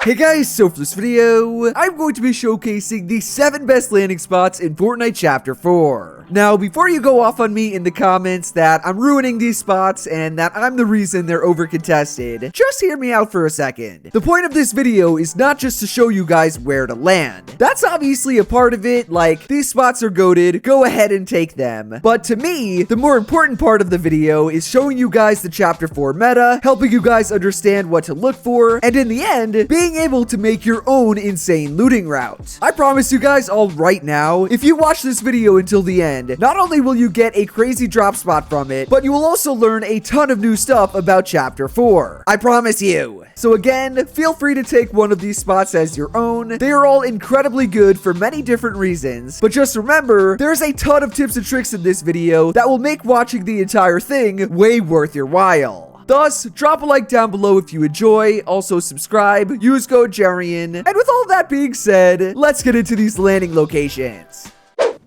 Hey guys, so for this video, I'm going to be showcasing the 7 best landing spots in Fortnite Chapter 4. Now, before you go off on me in the comments that I'm ruining these spots and that I'm the reason they're over-contested, just hear me out for a second. The point of this video is not just to show you guys where to land. That's obviously a part of it, like, these spots are goated, go ahead and take them. But to me, the more important part of the video is showing you guys the Chapter 4 meta, helping you guys understand what to look for, and in the end, being able to make your own insane looting route. I promise you guys all right now, if you watch this video until the end, not only will you get a crazy drop spot from it, but you will also learn a ton of new stuff about Chapter 4. I promise you. So again, feel free to take one of these spots as your own. They are all incredibly good for many different reasons, but just remember, there's a ton of tips and tricks in this video that will make watching the entire thing way worth your while. Thus, drop a like down below if you enjoy, also subscribe, use code JERIAN, and with all that being said, let's get into these landing locations.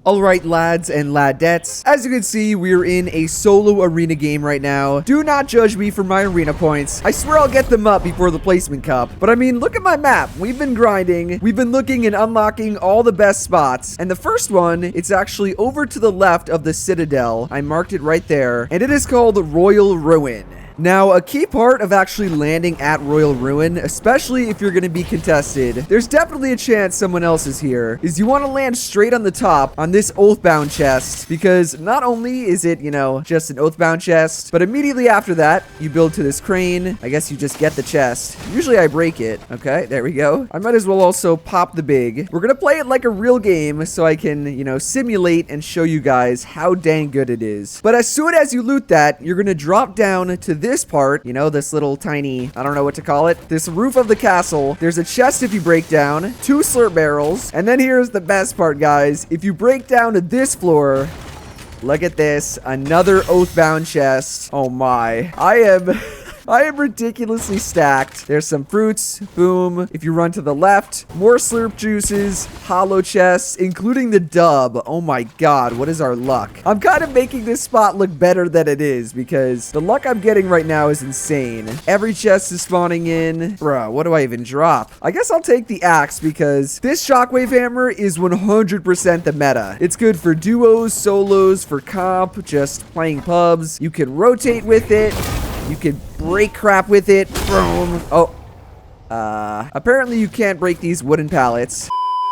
Alright lads and ladettes, as you can see, we're in a solo arena game right now. Do not judge me for my arena points. I swear I'll get them up before the placement cup. But I mean, look at my map. We've been grinding. We've been looking and unlocking all the best spots. And the first one, it's actually over to the left of the Citadel. I marked it right there. And it is called Royal Ruin. Now, a key part of actually landing at Royal Ruin, especially if you're going to be contested, there's definitely a chance someone else is here, is you want to land straight on the top on this Oathbound chest, because not only is it, you know, just an Oathbound chest, but immediately after that, you build to this crane. I guess you just get the chest. Usually I break it. Okay, there we go. I might as well also pop the big. We're going to play it like a real game so I can, you know, simulate and show you guys how dang good it is. But as soon as you loot that, you're going to drop down to this part, you know, this little tiny, I don't know what to call it, this roof of the castle. There's a chest if you break down, 2 slurp barrels, and then here's the best part, guys. If you break down to this floor, look at this, another Oathbound chest. Oh my, I am ridiculously stacked. There's some fruits. Boom. If you run to the left, more slurp juices, hollow chests, including the dub. Oh my god, what is our luck? I'm kind of making this spot look better than it is because the luck I'm getting right now is insane. Every chest is spawning in. Bro, what do I even drop? I guess I'll take the axe because this shockwave hammer is 100% the meta. It's good for duos, solos, for comp, just playing pubs. You can rotate with it. You can break crap with it. Boom. Oh. Apparently you can't break these wooden pallets.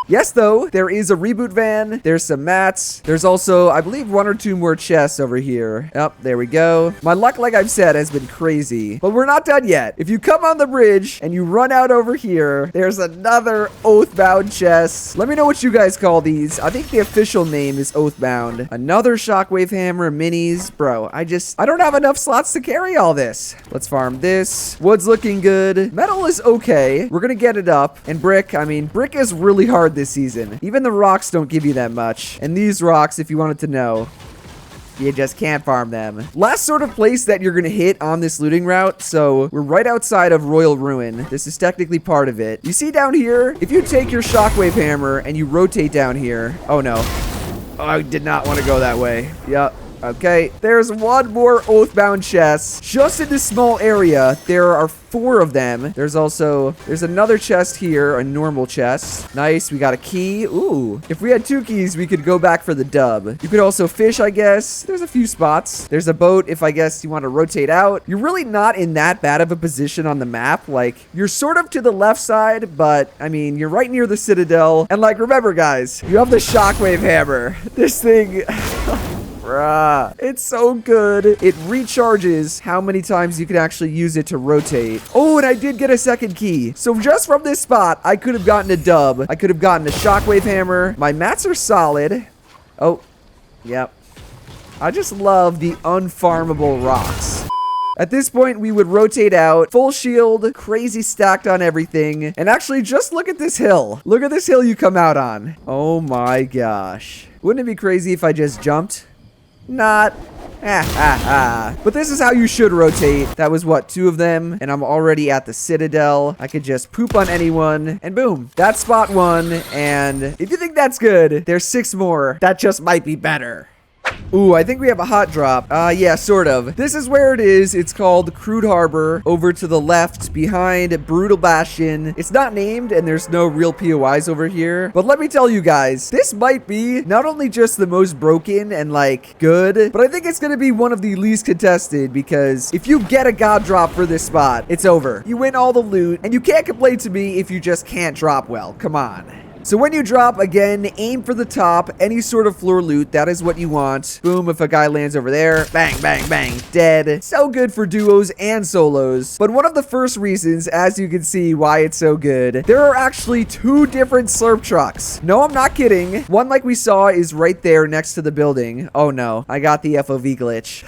Yes, though, there is a reboot van. There's some mats. There's also, I believe, 1 or 2 more chests over here. Yep, there we go. My luck, like I've said, has been crazy. But we're not done yet. If you come on the bridge and you run out over here, there's another Oathbound chest. Let me know what you guys call these. I think the official name is Oathbound. Another shockwave hammer, minis. Bro, I don't have enough slots to carry all this. Let's farm this. Wood's looking good. Metal is okay. We're gonna get it up. And brick, I mean, brick is really hard this season. Even the rocks don't give you that much. And these rocks, if you wanted to know, you just can't farm them. Last sort of place that you're gonna hit on this looting route, so we're right outside of Royal Ruin. This is technically part of it. You see down here, if you take your shockwave hammer and you rotate down here, oh no. Oh, I did not want to go that way. Yep. Okay, there's 1 more Oathbound chest. Just in this small area, there are 4 of them. There's another chest here, a normal chest. Nice, we got a key. Ooh, if we had 2 keys, we could go back for the dub. You could also fish, I guess. There's a few spots. There's a boat if I guess you want to rotate out. You're really not in that bad of a position on the map. Like, you're sort of to the left side, but I mean, you're right near the Citadel. And like, remember guys, you have the shockwave hammer. This thing... Bruh, it's so good. It recharges how many times you can actually use it to rotate. Oh, and I did get a second key. So just from this spot, I could have gotten a dub. I could have gotten a shockwave hammer. My mats are solid. Oh, yep. I just love the unfarmable rocks. At this point, we would rotate out, full shield, crazy stacked on everything. And actually, just look at this hill. Look at this hill you come out on. Oh my gosh. Wouldn't it be crazy if I just jumped? Not. But this is how you should rotate. That was what, 2 of them, and I'm already at the Citadel. I could just poop on anyone, and boom, that's spot 1. And if you think that's good, there's 6 more that just might be better. Ooh, I think we have a hot drop. Yeah, sort of. This is where it is. It's called Crude Harbor, over to the left behind Brutal Bastion. It's not named and there's no real POIs over here. But let me tell you guys, this might be not only just the most broken and like good, but I think it's gonna be one of the least contested, because if you get a god drop for this spot, it's over. You win all the loot and you can't complain to me if you just can't drop well. Come on. So when you drop, again, aim for the top, any sort of floor loot, that is what you want. Boom, if a guy lands over there, bang, bang, bang, dead. So good for duos and solos. But one of the first reasons, as you can see, why it's so good, there are actually 2 different slurp trucks. No, I'm not kidding. One, like we saw, is right there next to the building. Oh no, I got the FOV glitch.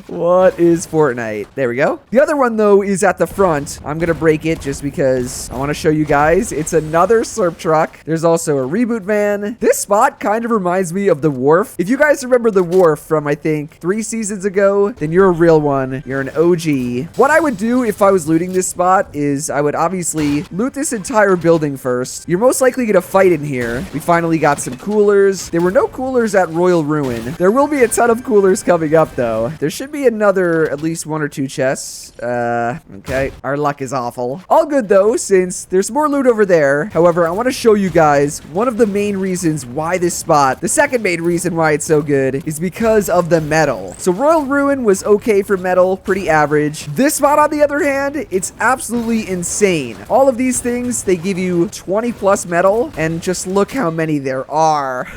What is Fortnite? There we go. The other one, though, is at the front. I'm gonna break it just because I want to show you guys. It's another slurp truck. There's also a reboot van. This spot kind of reminds me of the wharf. If you guys remember the wharf from, I think, 3 seasons ago, then you're a real one. You're an OG. What I would do if I was looting this spot is I would obviously loot this entire building first. You're most likely gonna fight in here. We finally got some coolers. There were no coolers at Royal Ruin. There will be a ton of coolers coming up, though. There should be another at least 1 or 2 chests. Okay. Our luck is awful. All good, though, since there's more loot over there. However, I want to show you guys one of the main reasons why this spot, the second main reason why it's so good, is because of the metal. So Royal Ruin was okay for metal, pretty average. This spot, on the other hand, it's absolutely insane. All of these things, they give you 20 plus metal, and just look how many there are.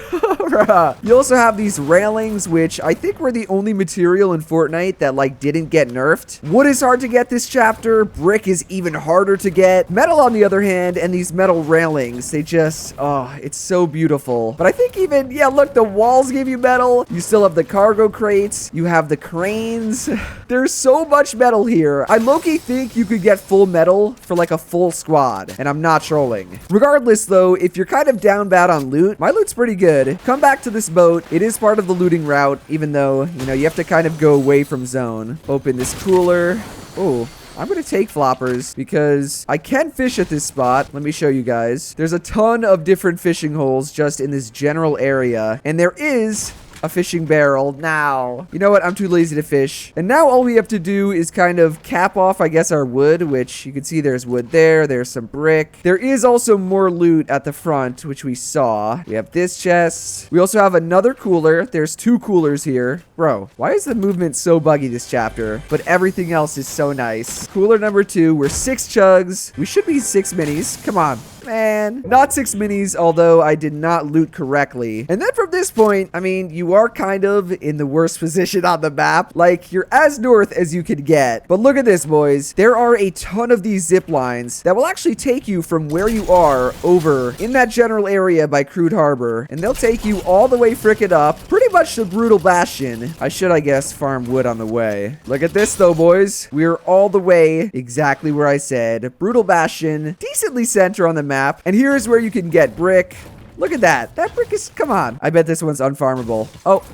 You also have these railings, which I think were the only material in Fortnite that like didn't get nerfed. Wood is hard to get this chapter. Brick is even harder to get. Metal, on the other hand, and these metal railings, they just, oh, it's so beautiful. But I think even, yeah, look, the walls give you metal. You still have the cargo crates. You have the cranes. There's so much metal here. I low-key think you could get full metal for like a full squad, and I'm not trolling. Regardless, though, if you're kind of down bad on loot, my loot's pretty good. Come back to this boat. It is part of the looting route, even though, you know, you have to kind of go away from zone. Open this cooler. Oh, I'm going to take floppers because I can fish at this spot. Let me show you guys. There's a ton of different fishing holes just in this general area, and there is a fishing barrel now. You know what? I'm too lazy to fish. And now all we have to do is kind of cap off, I guess, our wood, which you can see there's wood there. There's some brick. There is also more loot at the front, which we saw. We have this chest. We also have another cooler. There's 2 coolers here. Bro, why is the movement so buggy this chapter? But everything else is so nice. Cooler number 2. We're 6 chugs. We should be 6 minis. Come on. Man, not 6 minis, although I did not loot correctly. And then from this point, I mean, you are kind of in the worst position on the map. Like, you're as north as you could get. But look at this, boys. There are a ton of these zip lines that will actually take you from where you are over in that general area by Crude Harbor. And they'll take you all the way frickin' up, pretty much to Brutal Bastion. I should, I guess, farm wood on the way. Look at this, though, boys. We're all the way exactly where I said. Brutal Bastion, decently center on the map. And here's where you can get brick. Look at that. That brick is, come on. I bet this one's unfarmable. Oh,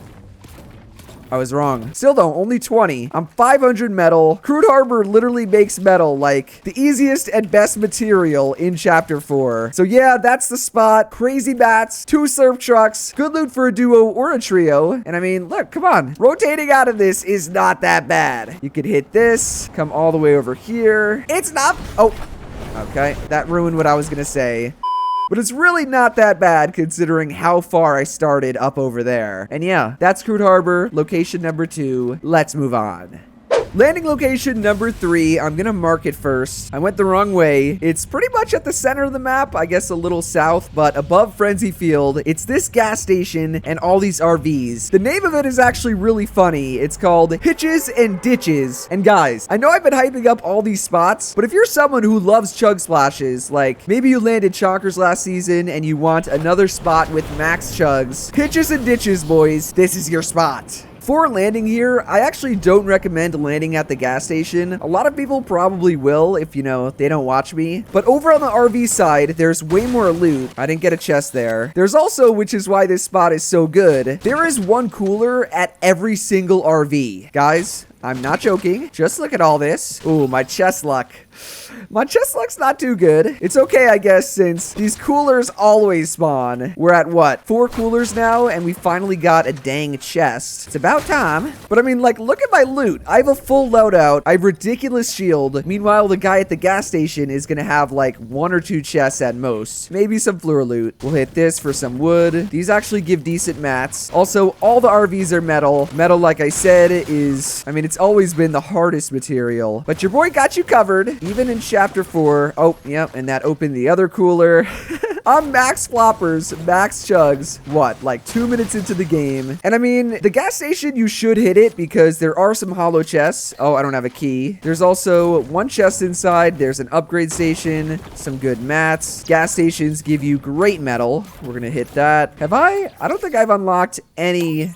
I was wrong. Still though, only 20. I'm 500 metal. Crude Harbor literally makes metal like the easiest and best material in chapter 4. So yeah, that's the spot. Crazy bats, 2 slurp trucks, good loot for a duo or a trio. And I mean, look, come on. Rotating out of this is not that bad. You could hit this, come all the way over here. It's not, oh, okay. That ruined what I was gonna say. But it's really not that bad considering how far I started up over there. And yeah, that's Crude Harbor, location number 2. Let's move on. Landing location number 3, I'm gonna mark it first. I went the wrong way. It's pretty much at the center of the map, I guess a little south, but above Frenzy Field. It's this gas station and all these RVs. The name of it is actually really funny. It's called Hitches and Ditches. And guys, I know I've been hyping up all these spots, but if you're someone who loves chug splashes, like maybe you landed Chonkers last season and you want another spot with max chugs, Hitches and Ditches, boys, this is your spot. For landing here, I actually don't recommend landing at the gas station. A lot of people probably will if, you know, they don't watch me. But over on the RV side, there's way more loot. I didn't get a chest there. There's also, which is why this spot is so good, there is 1 cooler at every single RV. Guys, I'm not joking. Just look at all this. Ooh, my chest luck. My chest luck's not too good. It's okay, I guess, since these coolers always spawn. We're at what? 4 coolers now, and we finally got a dang chest. It's about time. But I mean, like, look at my loot. I have a full loadout. I have ridiculous shield. Meanwhile, the guy at the gas station is gonna have like 1 or 2 chests at most. Maybe some floor loot. We'll hit this for some wood. These actually give decent mats. Also, all the RVs are metal. Metal, like I said, is, I mean, it's always been the hardest material. But your boy got you covered, even in Chapter 4. Oh, yep, and that opened the other cooler. I'm max floppers, max chugs, what, like 2 minutes into the game. And I mean, the gas station, you should hit it because there are some hollow chests. Oh, I don't have a key. There's also 1 chest inside. There's an upgrade station, some good mats. Gas stations give you great metal. We're gonna hit that. Have I don't think I've unlocked any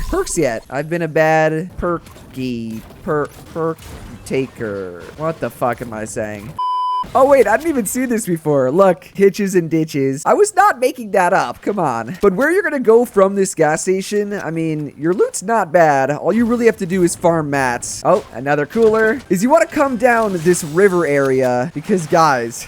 perks yet. I've been a bad perk taker. What the fuck am I saying? Oh wait, I didn't even see this before. Look, hitches and ditches. I was not making that up, come on. But where you're gonna go from this gas station, I mean, your loot's not bad. All you really have to do is farm mats. Oh, another cooler. Is you wanna come down this river area, because guys,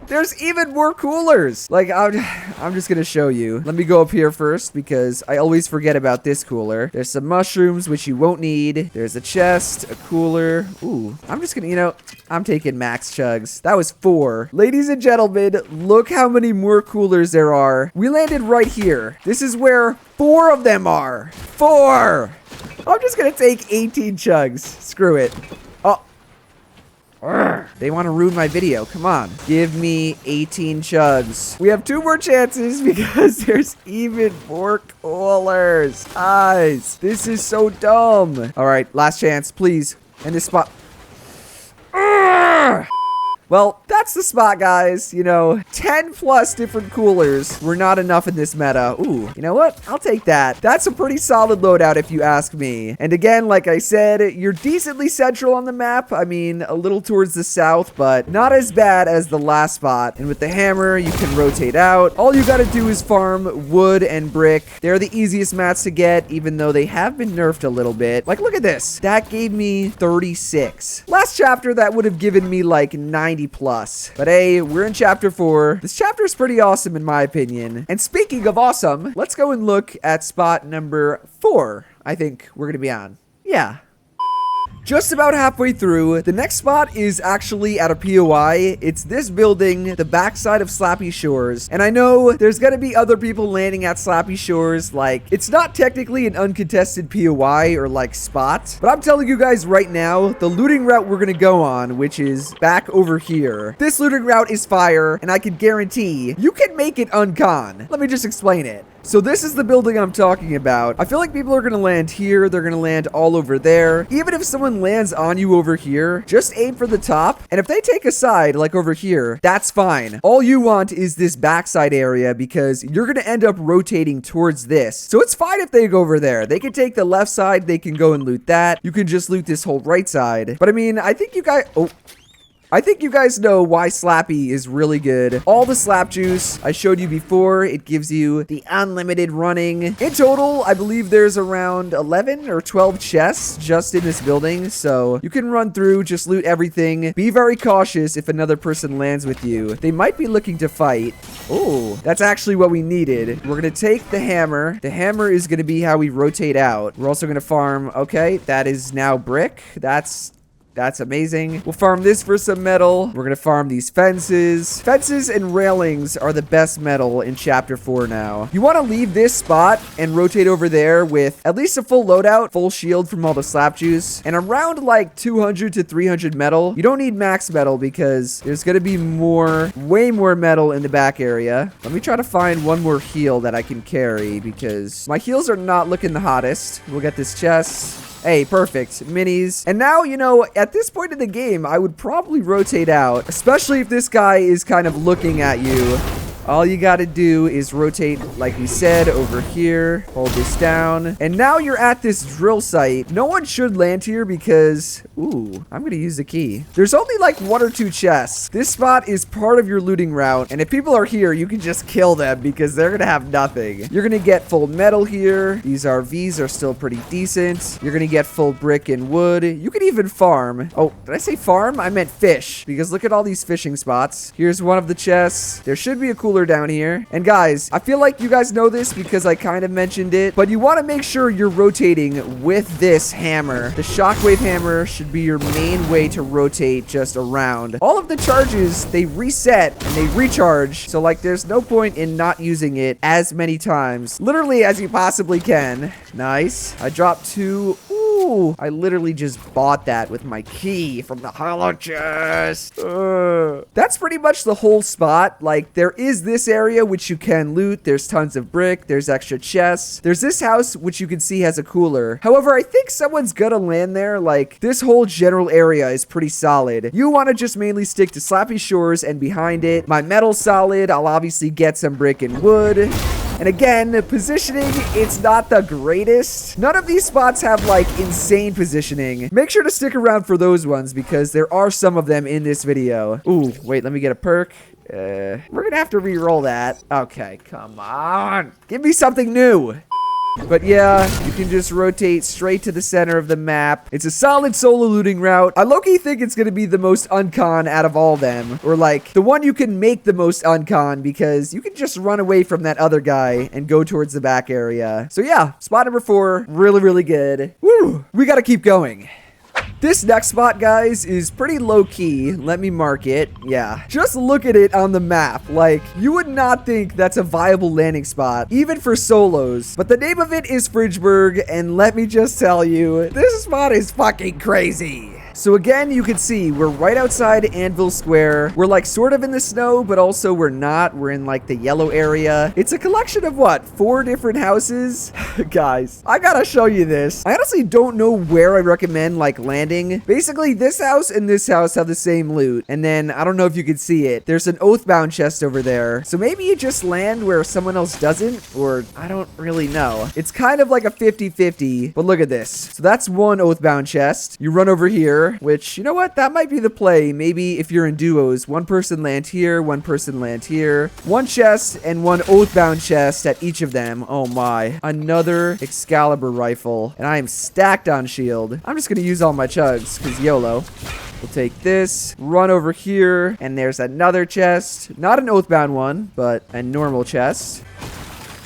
there's even more coolers. Like, I'm just gonna show you. Let me go up here first, because I always forget about this cooler. There's some mushrooms, which you won't need. There's a chest, a cooler. Ooh, I'm just gonna, you know, I'm taking max chugs. That was 4. Ladies and gentlemen, look how many more coolers there are. We landed right here. This is where 4 of them are. 4! I'm just gonna take 18 chugs. Screw it. Oh. Urgh. They want to ruin my video. Come on. Give me 18 chugs. We have 2 more chances because there's even more coolers. Guys, this is so dumb. All right, last chance, please. In this spot. Urgh. Well, that's the spot, guys. You know, 10 plus different coolers were not enough in this meta. Ooh, you know what? I'll take that. That's a pretty solid loadout if you ask me. And again, like I said, you're decently central on the map. I mean, a little towards the south, but not as bad as the last spot. And with the hammer, you can rotate out. All you gotta do is farm wood and brick. They're the easiest mats to get, even though they have been nerfed a little bit. Like, look at this. That gave me 36. Last chapter, that would have given me like 90 plus. But hey, we're in chapter 4. This chapter is pretty awesome in my opinion. And speaking of awesome, let's go and look at spot number 4. I think we're gonna be on. Yeah. Just about halfway through, the next spot is actually at a POI. It's this building, the backside of Slappy Shores. And I know there's gonna be other people landing at Slappy Shores. Like, it's not technically an uncontested POI or like spot, but I'm telling you guys right now, the looting route we're gonna go on, which is back over here. This looting route is fire, and I can guarantee you can make it uncon. Let me just explain it. So this is the building I'm talking about. I feel like people are gonna land here. They're gonna land all over there. Even if someone lands on you over here, just aim for the top. And if they take a side, like over here, that's fine. All you want is this backside area because you're gonna end up rotating towards this. So it's fine if they go over there. They can take the left side. They can go and loot that. You can just loot this whole right side. But I mean, I think you guys... Oh. I think you guys know why Slappy is really good. All the slap juice I showed you before, it gives you the unlimited running. In total, I believe there's around 11 or 12 chests just in this building. So you can run through, just loot everything. Be very cautious if another person lands with you. They might be looking to fight. Oh, that's actually what we needed. We're gonna take the hammer. The hammer is gonna be how we rotate out. We're also gonna farm, okay, that is now brick. That's amazing. We'll farm this for some metal. We're gonna farm these fences. Fences and railings are the best metal in chapter 4 now. You want to leave this spot and rotate over there with at least a full loadout, full shield from all the slap juice, and around like 200 to 300 metal. You don't need max metal because there's gonna be way more metal in the back area. Let me try to find one more heal that I can carry because my heals are not looking the hottest. We'll get this chest. Hey, perfect. Minis. And now, you know, at this point in the game, I would probably rotate out, especially if this guy is kind of looking at you. All you gotta do is rotate, like we said, over here. Hold this down. And now you're at this drill site. No one should land here because... Ooh, I'm gonna use the key. There's only like 1 or 2 chests. This spot is part of your looting route. And if people are here, you can just kill them because they're gonna have nothing. You're gonna get full metal here. These RVs are still pretty decent. You're gonna get full brick and wood. You can even farm. Oh, did I say farm? I meant fish because look at all these fishing spots. Here's one of the chests. There should be a cooler down here. And guys, I feel like you guys know this because I kind of mentioned it, but you want to make sure you're rotating with this hammer. The shockwave hammer should be your main way to rotate just around. All of the charges, they reset and they recharge. So like there's no point in not using it as many times. Literally as you possibly can. Nice. I dropped 2. Ooh, I literally just bought that with my key from the hollow chest. That's pretty much the whole spot. Like, there is this area which you can loot. There's tons of brick. There's extra chests. There's this house which you can see has a cooler. However, I think someone's gonna land there. Like, this whole general area is pretty solid. You want to just mainly stick to Slappy shores and behind it. My metal's solid. I'll obviously get some brick and wood. And again, positioning, it's not the greatest. None of these spots have like insane positioning. Make sure to stick around for those ones because there are some of them in this video. Ooh, wait, let me get a perk. We're gonna have to re-roll that. Okay, come on. Give me something new. But yeah, you can just rotate straight to the center of the map. It's a solid solo looting route. I low-key think it's going to be the most uncon out of all them. Or like, the one you can make the most uncon because you can just run away from that other guy and go towards the back area. So yeah, spot number 4, really, really good. Woo! We got to keep going. This next spot, guys, is pretty low-key. Let me mark it. Yeah. Just look at it on the map. Like, you would not think that's a viable landing spot, even for solos. But the name of it is Fridgeberg, and let me just tell you, this spot is fucking crazy. So again, you can see we're right outside Anvil Square. We're like sort of in the snow, but also we're not. We're in like the yellow area. It's a collection of what? 4 different houses? Guys, I gotta show you this. I honestly don't know where I recommend like landing. Basically, this house and this house have the same loot. And then I don't know if you can see it. There's an Oathbound chest over there. So maybe you just land where someone else doesn't, or I don't really know. It's kind of like a 50-50, but look at this. So that's one Oathbound chest. You run over here. Which, you know what? That might be the play. Maybe if you're in duos, one person land here, one person land here. 1 chest and 1 Oathbound chest at each of them. Oh my. Another Excalibur rifle. And I am stacked on shield. I'm just going to use all my chugs because YOLO. We'll take this, run over here, and there's another chest. Not an Oathbound one, but a normal chest.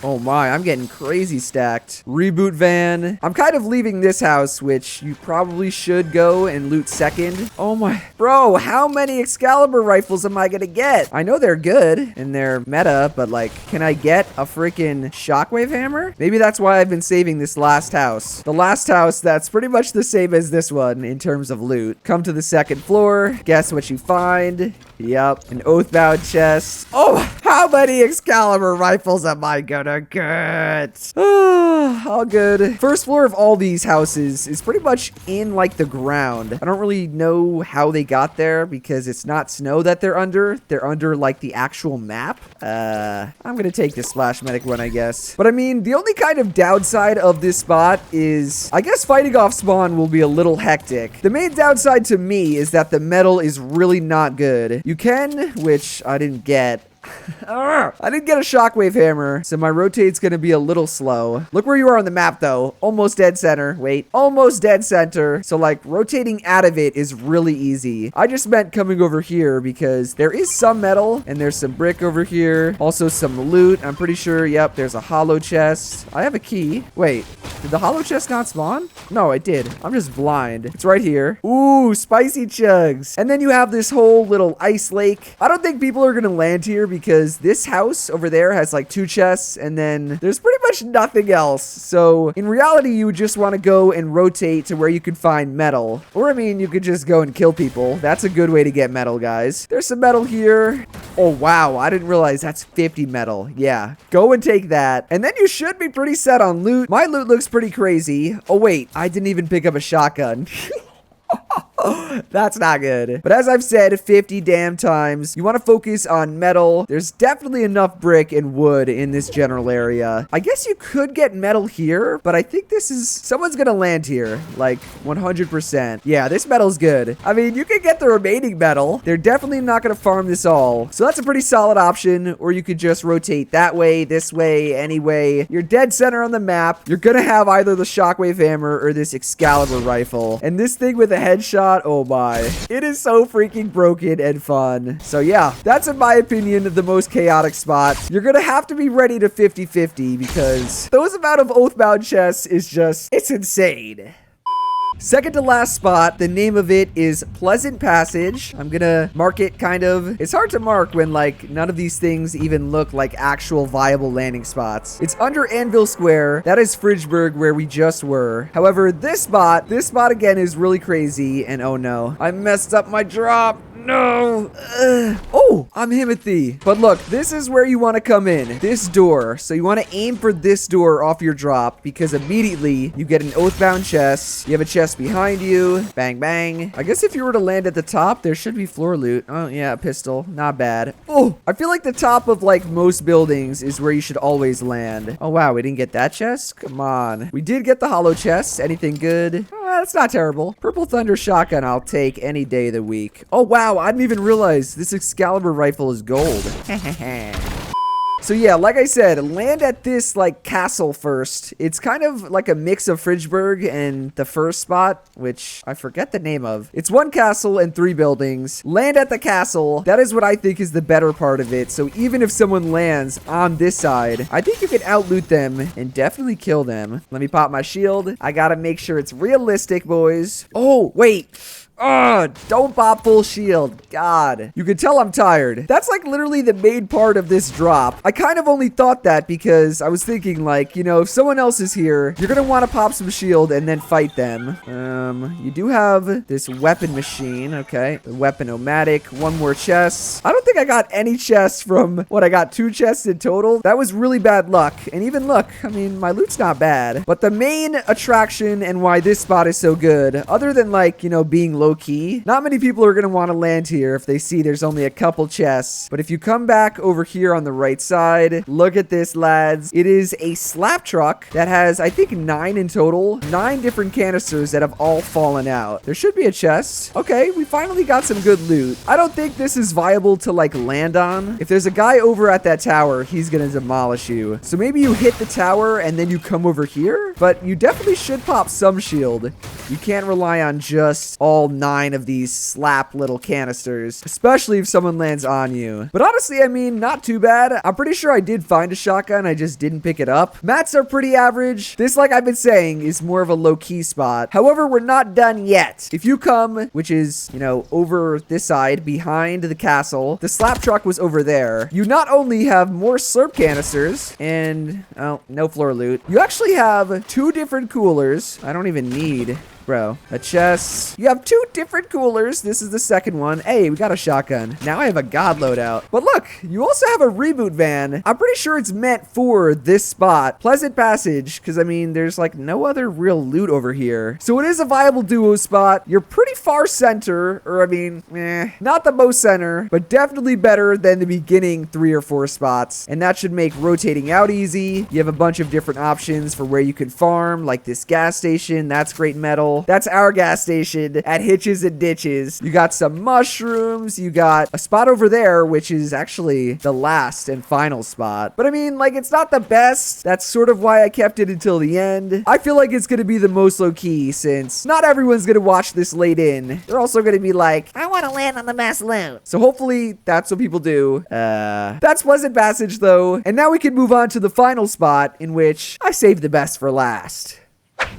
Oh my, I'm getting crazy stacked. Reboot van. I'm kind of leaving this house, which you probably should go and loot second. Oh my. Bro, how many Excalibur rifles am I gonna get? I know they're good and they're meta, but like, can I get a freaking shockwave hammer? Maybe that's why I've been saving this last house. The last house that's pretty much the same as this one in terms of loot. Come to the 2nd floor. Guess what you find? Yep, an Oathbound chest. Oh, how many Excalibur rifles am I gonna get? All good. 1st floor of all these houses is pretty much in like the ground. I don't really know how they got there because it's not snow that they're under. They're under like the actual map. I'm gonna take the Splash Medic one, I guess. But I mean, the only kind of downside of this spot is, I guess fighting off spawn will be a little hectic. The main downside to me is that the metal is really not good. You can, which I didn't get. I didn't get a shockwave hammer, so my rotate's gonna be a little slow. Look where you are on the map, though. Almost dead center. Wait, almost dead center. So, like, rotating out of it is really easy. I just meant coming over here because there is some metal, and there's some brick over here. Also, some loot. I'm pretty sure, yep, there's a hollow chest. I have a key. Wait, did the hollow chest not spawn? No, it did. I'm just blind. It's right here. Ooh, spicy chugs. And then you have this whole little ice lake. I don't think people are gonna land here because this house over there has like 2 chests and then there's pretty much nothing else. So in reality, you would just want to go and rotate to where you can find metal. Or I mean, you could just go and kill people. That's a good way to get metal, guys. There's some metal here. Oh, wow. I didn't realize that's 50 metal. Yeah, go and take that. And then you should be pretty set on loot. My loot looks pretty crazy. Oh, wait, I didn't even pick up a shotgun. That's not good. But as I've said 50 damn times, you want to focus on metal. There's definitely enough brick and wood in this general area. I guess you could get metal here, but I think someone's gonna land here, like 100%. Yeah, this metal's good. I mean, you can get the remaining metal. They're definitely not gonna farm this all. So that's a pretty solid option, or you could just rotate that way, this way, anyway. You're dead center on the map. You're gonna have either the shockwave hammer or this Excalibur rifle. And this thing with a headshot, oh my. It is so freaking broken and fun. So yeah, that's in my opinion the most chaotic spot. You're gonna have to be ready to 50-50 because those amount of Oathbound chests is just, it's insane. Second to last spot, the name of it is Pleasant Passage. I'm gonna mark it kind of. It's hard to mark when like none of these things even look like actual viable landing spots. It's under Anvil Square. That is Fridgeberg where we just were. However, this spot again is really crazy. And oh no, I messed up my drop. No. Oh, I'm Himothy. But look, this is where you want to come in. This door. So you want to aim for this door off your drop because immediately you get an Oathbound chest. You have a chest behind you. Bang, bang. I guess if you were to land at the top, there should be floor loot. Oh, yeah, a pistol. Not bad. Oh, I feel like the top of like most buildings is where you should always land. Oh, wow. We didn't get that chest? Come on. We did get the hollow chest. Anything good? That's not terrible. Purple Thunder shotgun I'll take any day of the week. Oh, wow. I didn't even realize this Excalibur rifle is gold. So yeah, like I said, land at this like castle first. It's kind of like a mix of Fridgeberg and the first spot, which I forget the name of. It's one castle and 3 buildings. Land at the castle. That is what I think is the better part of it. So even if someone lands on this side, I think you can outloot them and definitely kill them. Let me pop my shield. I gotta make sure it's realistic, boys. Oh, wait. Ugh, don't pop full shield. God. You can tell I'm tired. That's like literally the main part of this drop. I kind of only thought that because I was thinking like, you know, if someone else is here, you're gonna want to pop some shield and then fight them. You do have this weapon machine. Okay. The weapon-o-matic. 1 more chest. I don't think I got any chests from what I got 2 chests in total. That was really bad luck. And even look, I mean, my loot's not bad. But the main attraction and why this spot is so good, other than like, you know, being low key. Not many people are going to want to land here if they see there's only a couple chests. But if you come back over here on the right side, look at this, lads. It is a slap truck that has, I think, 9 in total. 9 different canisters that have all fallen out. There should be a chest. Okay, we finally got some good loot. I don't think this is viable to, like, land on. If there's a guy over at that tower, he's going to demolish you. So maybe you hit the tower and then you come over here. But you definitely should pop some shield. You can't rely on just all 9 of these slap little canisters, especially if someone lands on you. But honestly, I mean, not too bad. I'm pretty sure I did find a shotgun. I just didn't pick it up. Mats are pretty average. This, like I've been saying, is more of a low-key spot. However, we're not done yet. If you come, which is, you know, over this side behind the castle, the slap truck was over there. You not only have more slurp canisters and, oh, no floor loot. You actually have 2 different coolers. I don't even need... Bro, a chest. You have 2 different coolers. This is the second one. Hey, we got a shotgun. Now I have a god loadout. But look, you also have a reboot van. I'm pretty sure it's meant for this spot. Pleasant Passage, because I mean, there's like no other real loot over here. So it is a viable duo spot. You're pretty far center, or I mean, not the most center, but definitely better than the beginning 3 or 4 spots. And that should make rotating out easy. You have a bunch of different options for where you can farm, like this gas station. That's great metal. That's our gas station at Hitches and Ditches. You got some mushrooms. You got a spot over there, which is actually the last and final spot. But I mean, like, it's not the best. That's sort of why I kept it until the end. I feel like it's going to be the most low-key since not everyone's going to watch this late in. They're also going to be like, I want to land on the best loot. So hopefully that's what people do. That's Pleasant Passage, though. And now we can move on to the final spot in which I saved the best for last.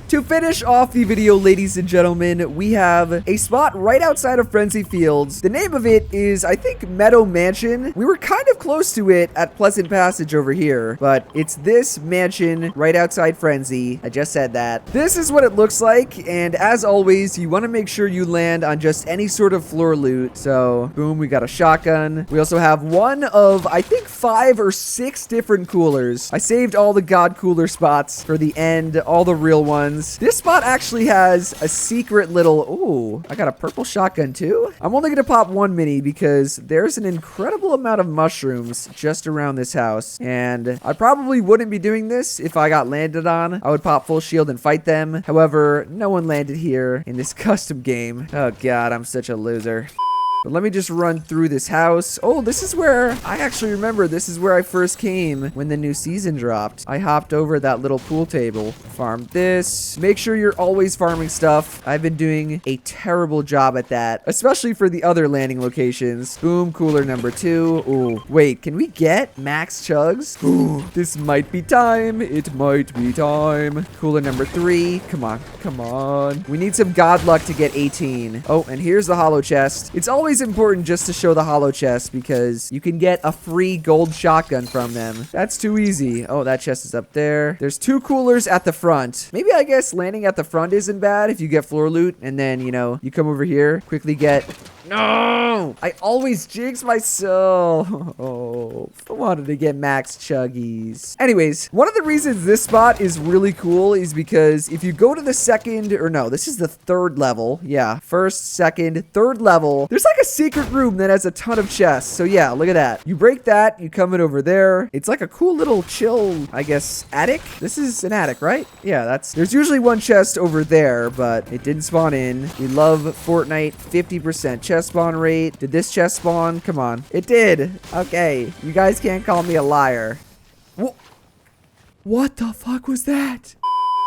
To finish off the video, ladies and gentlemen, we have a spot right outside of Frenzy Fields. The name of it is, I think, Meadow Mansion. We were kind of close to it at Pleasant Passage over here, but it's this mansion right outside Frenzy. I just said that. This is what it looks like, and as always, you want to make sure you land on just any sort of floor loot. So, boom, we got a shotgun. We also have one of, I think, 5 or 6 different coolers. I saved all the god cooler spots for the end, all the real ones. This spot actually has a secret little... Ooh, I got a purple shotgun too? I'm only gonna pop 1 mini because there's an incredible amount of mushrooms just around this house. And I probably wouldn't be doing this if I got landed on. I would pop full shield and fight them. However, no one landed here in this custom game. Oh god, I'm such a loser. But let me just run through this house. Oh, this is where I actually remember. This is where I first came when the new season dropped. I hopped over that little pool table, farmed this. Make sure you're always farming stuff. I've been doing a terrible job at that, especially for the other landing locations. Boom, cooler number 2. Ooh, wait, can we get max chugs? Ooh, this might be time. It might be time. Cooler number 3. Come on, come on. We need some god luck to get 18. Oh, and here's the hollow chest. It's always important just to show the hollow chest because you can get a free gold shotgun from them. That's too easy. Oh, that chest is up there. There's 2 coolers at the front. Maybe I guess landing at the front isn't bad if you get floor loot and then, you know, you come over here, quickly get... No! I always jinx myself. Oh, I wanted to get max chuggies. Anyways, one of the reasons this spot is really cool is because if you go to the second, or no, this is the 3rd level. Yeah, 1st, 2nd, 3rd level. There's like a secret room that has a ton of chests. So yeah, look at that. You break that, you come in over there. It's like a cool little chill, I guess, attic. This is an attic, right? Yeah, there's usually 1 chest over there, but it didn't spawn in. We love Fortnite, 50% chest spawn rate. Did this chest spawn? Come on. It did. Okay. You guys can't call me a liar. What the fuck was that?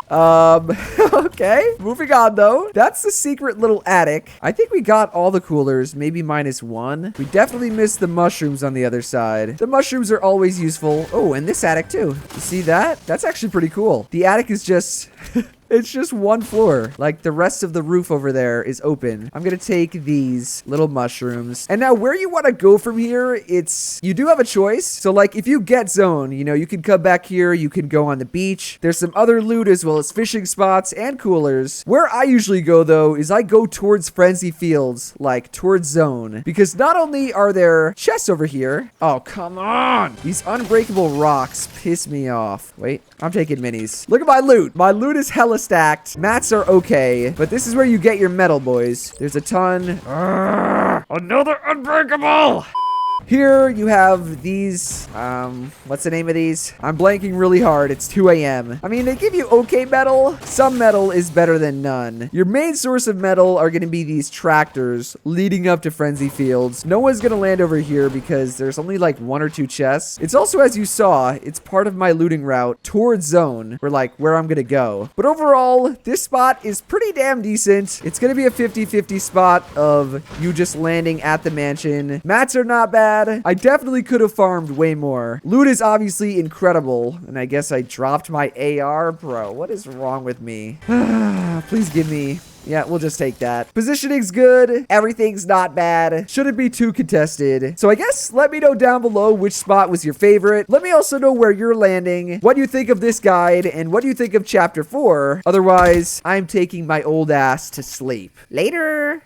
Okay. Moving on, though. That's the secret little attic. I think we got all the coolers, maybe -1. We definitely missed the mushrooms on the other side. The mushrooms are always useful. Oh, and this attic, too. You see that? That's actually pretty cool. The attic is just... It's just 1 floor. Like, the rest of the roof over there is open. I'm gonna take these little mushrooms. And now, where you want to go from here, you do have a choice. So, like, if you get zone, you know, you can come back here. You can go on the beach. There's some other loot as well as fishing spots and coolers. Where I usually go, though, is I go towards Frenzy Fields, like, towards zone. Because not only are there chests over here. Oh, come on. These unbreakable rocks piss me off. Wait, I'm taking minis. Look at my loot. My loot is hella stacked. Mats are okay, but this is where you get your metal, boys. There's a ton. Another unbreakable! Here you have these, what's the name of these? I'm blanking really hard. It's 2 a.m. I mean, they give you okay metal. Some metal is better than none. Your main source of metal are going to be these tractors leading up to Frenzy Fields. No one's going to land over here because there's only like 1 or 2 chests. It's also, as you saw, it's part of my looting route towards zone, where I'm going to go. But overall, this spot is pretty damn decent. It's going to be a 50-50 spot of you just landing at the mansion. Mats are not bad. I definitely could have farmed way more. Loot is obviously incredible, and I guess I dropped my AR. Bro, what is wrong with me? Please give me... Yeah, we'll just take that. Positioning's good. Everything's not bad. Shouldn't be too contested. So I guess let me know down below which spot was your favorite. Let me also know where you're landing, what you think of this guide, and what you think of Chapter 4. Otherwise, I'm taking my old ass to sleep. Later.